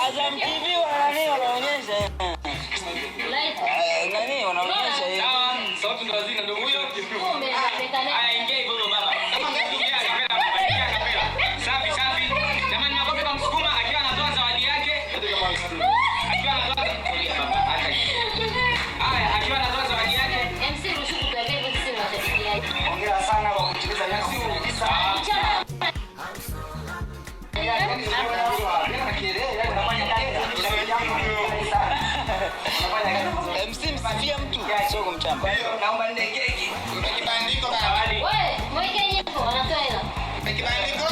Azam TV wanaonyesha. Nani wanaonyesha hiyo? Sawa, sauti ndo zina ndio huyo. Haya ingia hivyo baba. Ingia kamera. Safi safi. Jamani makofi kwa Msukuma akiwa anatoa zawadi yake. Akiwa anatoa haya, akiwa anatoa zawadi yake. MC Rushuku kwa hivyo sisi tunashabikia. Hongera sana kwa kucheza nyasi. MC msifia mtu sio kumchamba. Naomba nende keki. Kibandiko zawadi. Wewe, mweke nyimbo anatoa hela. Kibandiko.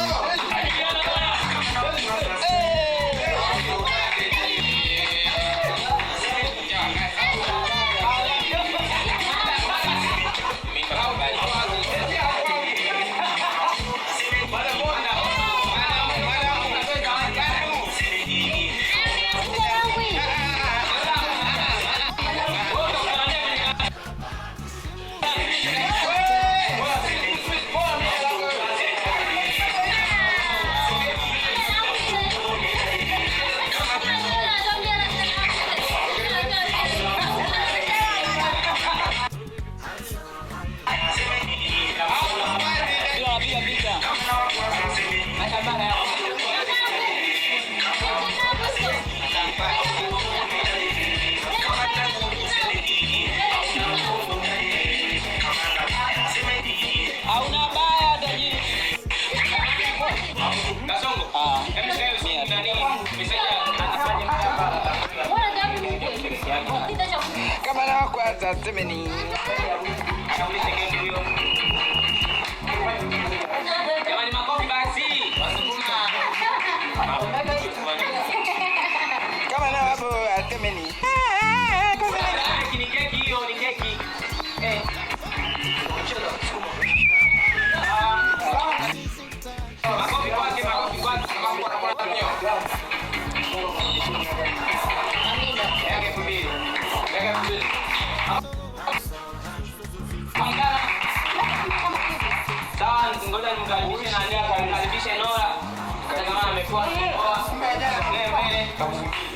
Kama na kwanza semeni. Jamani makofi basi. Kama na hapo semeni. Ni keki hiyo, ni keki. Makofi kwake, makofi kwake. Sawa, ngoja nimkaribishe na ndio kumkaribisha Nora. Kama amekuwa poa. Mbele.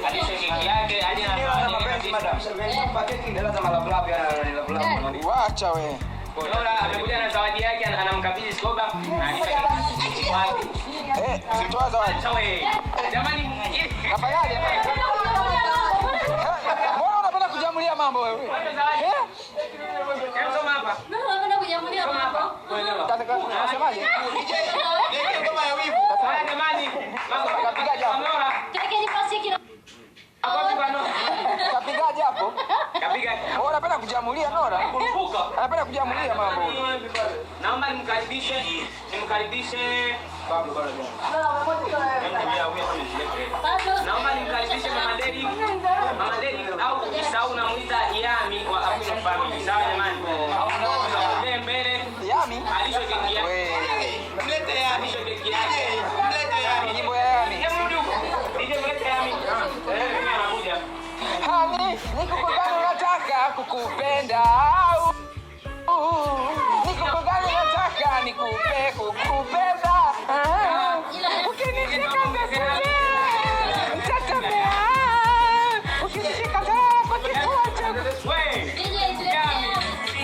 Alisha keki yake, aje na paketi ndio za malablab ya malablab. Waacha we. Nora amekuja na zawadi yake, anamkabidhi Skoba na alisha keki yake. Sitoa zawadi. Sawa. Jamani, kafanyaje? Mbona unapenda kujamulia mambo wewe? Hebu soma hapa. Unapenda kujamulia mambo? Unasemaje? Ndio kama ya wivu. Jamani, kapigaje hapo? Keki ni pasi kilo. Kapigaje hapo? Kapiga. Wewe unapenda kujamulia Nora? Anapenda kujamulia mambo. Naomba nimkaribishe babu bado. Naomba nimkaribishe Mama Dedi. Mama Dedi au Isau unamuita Yami wa Abino Family. Sawa jamani. Ndio mbele. Yami? Alisho keki yake. Wewe. Mlete Yami alisho keki yake. Mlete Yami. Nyimbo ya Yami. Hebu ndugu. Nije mlete Yami. Mimi anakuja. Hani, nikukugani nataka kukupenda. Nikukugani nataka nikupe kukupenda. Ukinishika mbele. Mtatembea. Ukinishika kwa kifua changu. Wewe.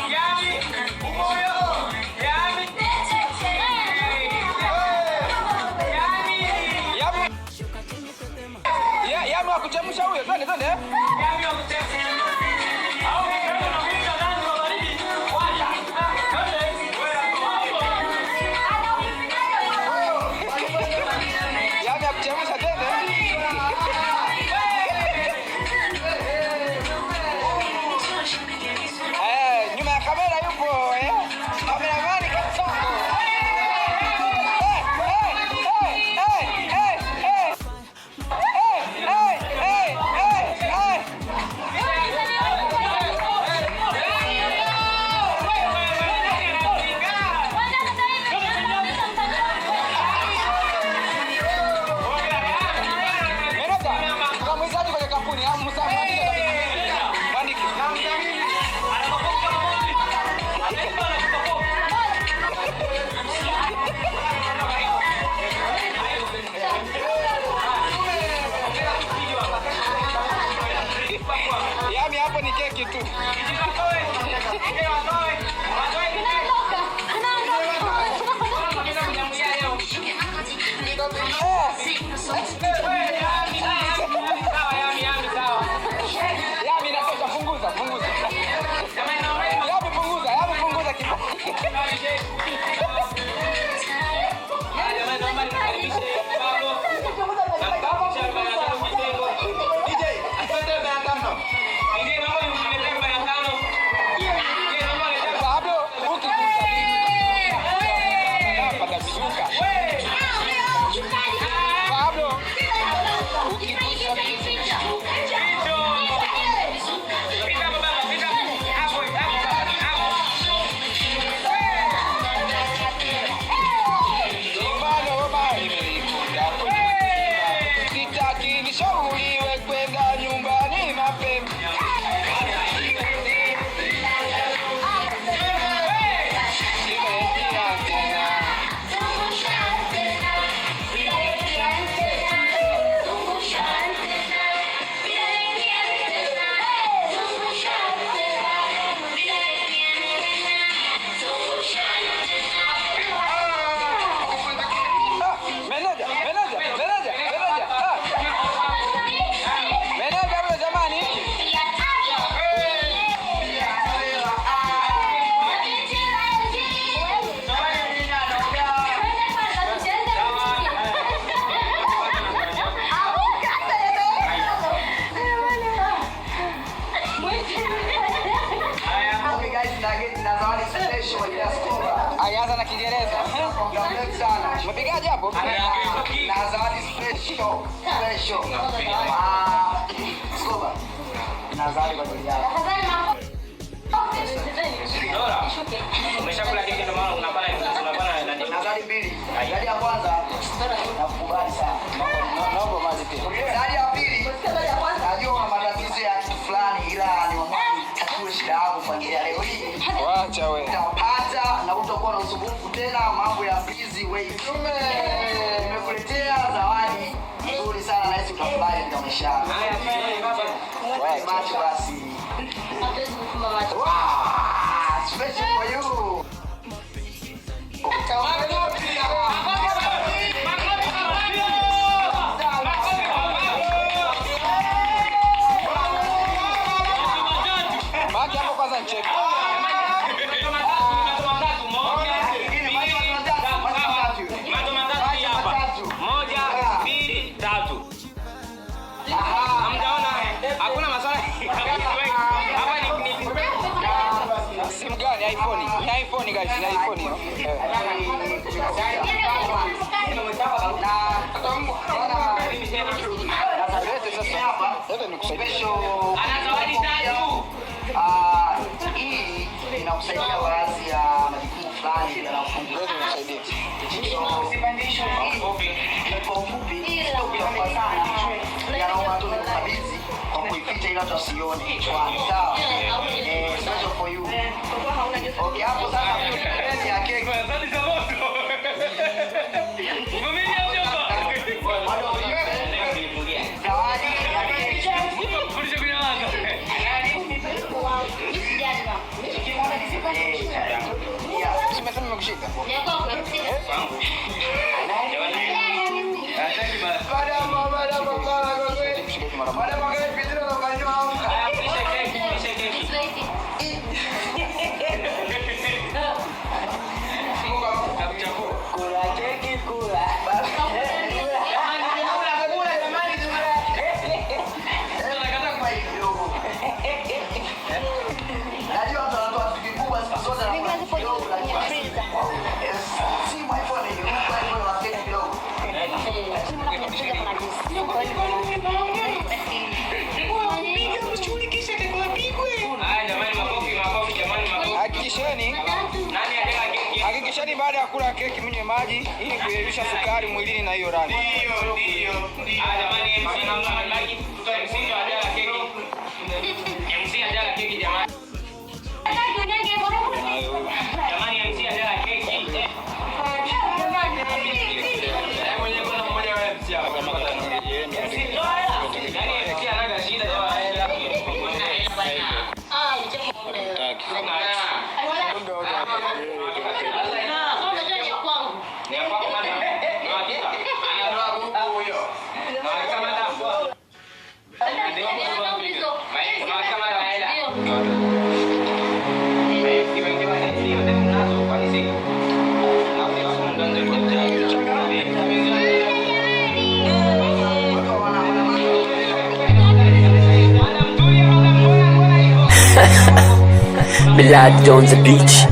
Yami. Umoyo. Yami. Yami wa kuchemsha huyo. Twende. Yami wa kuchemsha. Au kama unakuja ndani wa baridi. Yami ya kuchemsha. Umepigaje hapo? Na zawadi special. Skoba. Na zawadi kwa ajili yako. Tafadhali mambo. Nora, umeshakula keki ndio maana unapana na Na zawadi mbili. Zawadi ya kwanza nakukubali sana. Naomba maji pia. Zawadi ya pili. Najua una matatizo ya kitu fulani ila ni mwamani tatue shida yako kwa ajili ya leo hii. Wacha wewe. Utapata na utakuwa na usumbufu tena mambo ya busy way. Nimekuletea zawadi nzuri sana na hisi utafurahi katika maisha yako. Macho basi. Hatuwezi kufumba macho. Wow! Special for you. Maji hapo kwanza nicheke. Simu gani? iPhone. Ni iPhone guys, ni iPhone hiyo. Hii inakusaidia baadhi ya majukumu fulani yanayofunguka. Kwa ufupi, yanaomba tu nikukabidhi kwa kuificha ili watu wasione kichwani. Sawa? Special for you. Okay, hapo sasa ya keki. Simesema nimekushika. Hakikisheni baada ya kula keki mnywe maji ili kuyeyusha sukari mwilini na hiyo rangi. Ndio. Jamani MC naomba maji. Tutoe MC ndio ajala keki. MC ajala keki jamani. Jamani MC ajala keki. Mwenye kuna mmoja wa MC hapa. MC anaga shida jamani. Blood on the beach.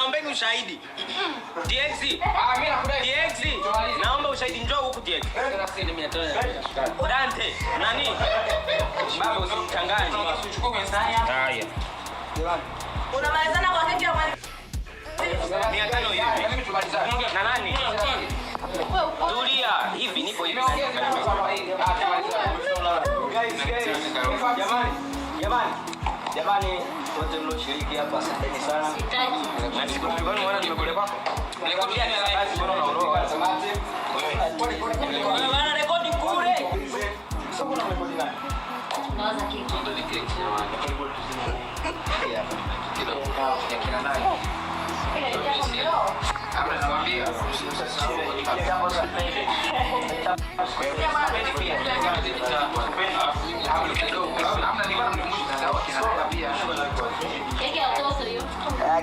naombeni ushahidi. TX. Mimi nakudai. TX. Naomba ushahidi, njoo huku TX. Dante, nani? Baba usimchanganye. Usichukue kwenye sahani hapa. Haya. Unamalizana kwa keki ya mwalimu. 500 hivi. Mimi tumalizane. Na nani? Tulia. Hivi nipo hivi. Jamani, wote mlioshiriki hapa asanteni sana. Kwani mwana nimekule kwako? Nilikwambia ni kazi mbona unaondoka? Bana rekodi kule. Sasa kuna rekodi nani? Nawaza keki. Keki ya toast hiyo.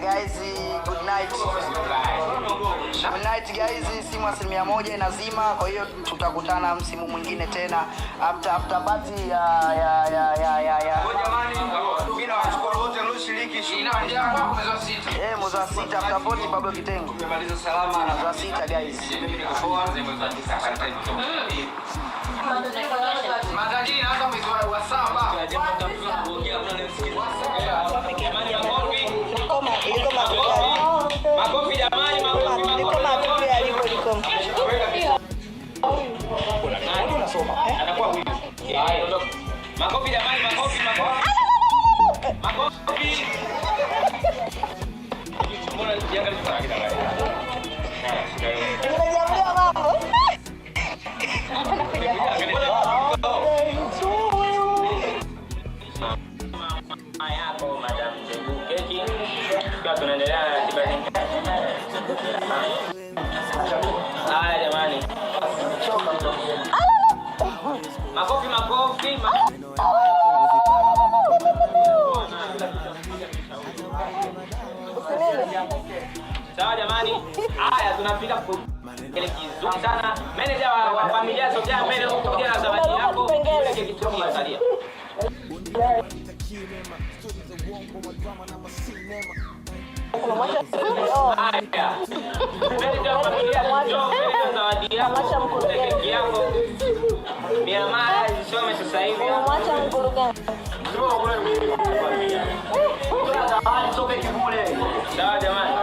Guys, good night. Good night guys, simu 100% inazima, kwa hiyo tutakutana msimu mwingine tena after party ya. Jamani, mimi nawashukuru wote mlioshiriki. Mwezi wa 6 after party Pablo Kitengo. Tumemaliza salama na Mwezi wa 6 guys. mimi niko poa. Matajiri naanza mwezi wa 7. Makofi jamani, makofi. Anakuwa huyu. Makofi jamani, makofi. Makofi. Mbona jiangalie kwa kida gani? Unajamlia mambo. Hapo madam Zebu keki. Kwa tunaendelea na ratiba nyingine. Haya jamani. Makofi. Sawa jamani. Haya tunafika kile kizuri sana. Manager wa familia sogea mbele huko kuja na zawadi yako. Kile kitu kisalia. Miamala isome sasa hivi. Mwacha mkurugenzi. Sawa jamani.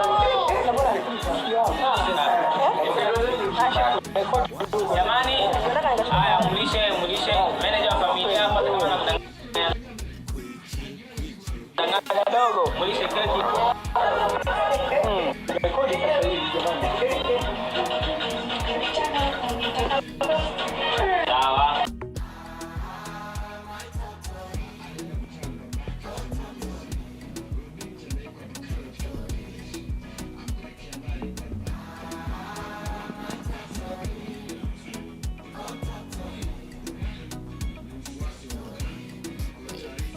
Jamani. Haya mulishe manager wa familia hapa tunataka tangaza dogo. Mulishe keki. Sawa.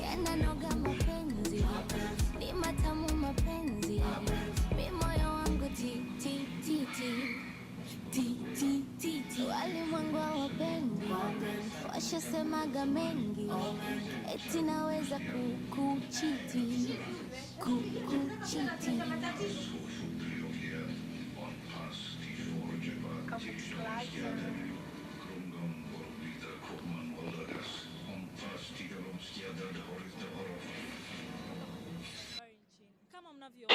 Yananoga mapenzi, ni matamu mapenzi, mi moyo wangu ti ti ti ti ti ti ti. Walimwengu hawapendi, washasemaga mengi, eti naweza kukuchiti. Kama mnavyo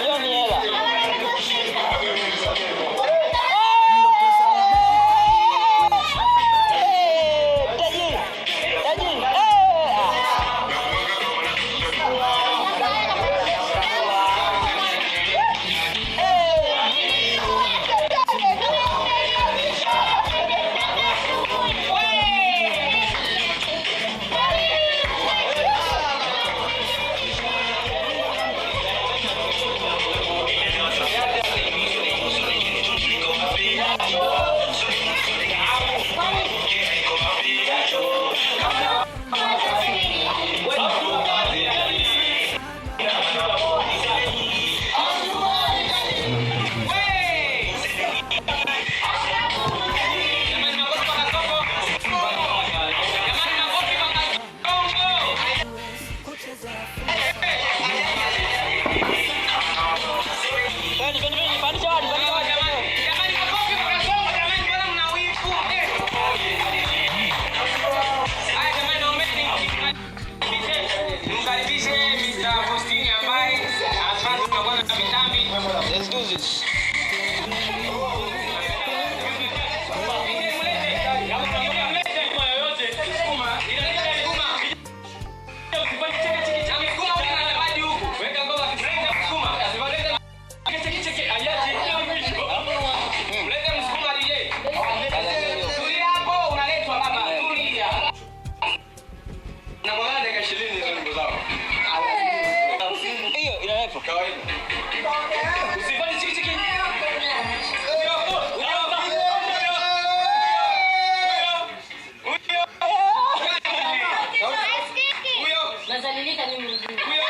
Hiyo ni hela. Let's do this. Nazalilika mimi mzima.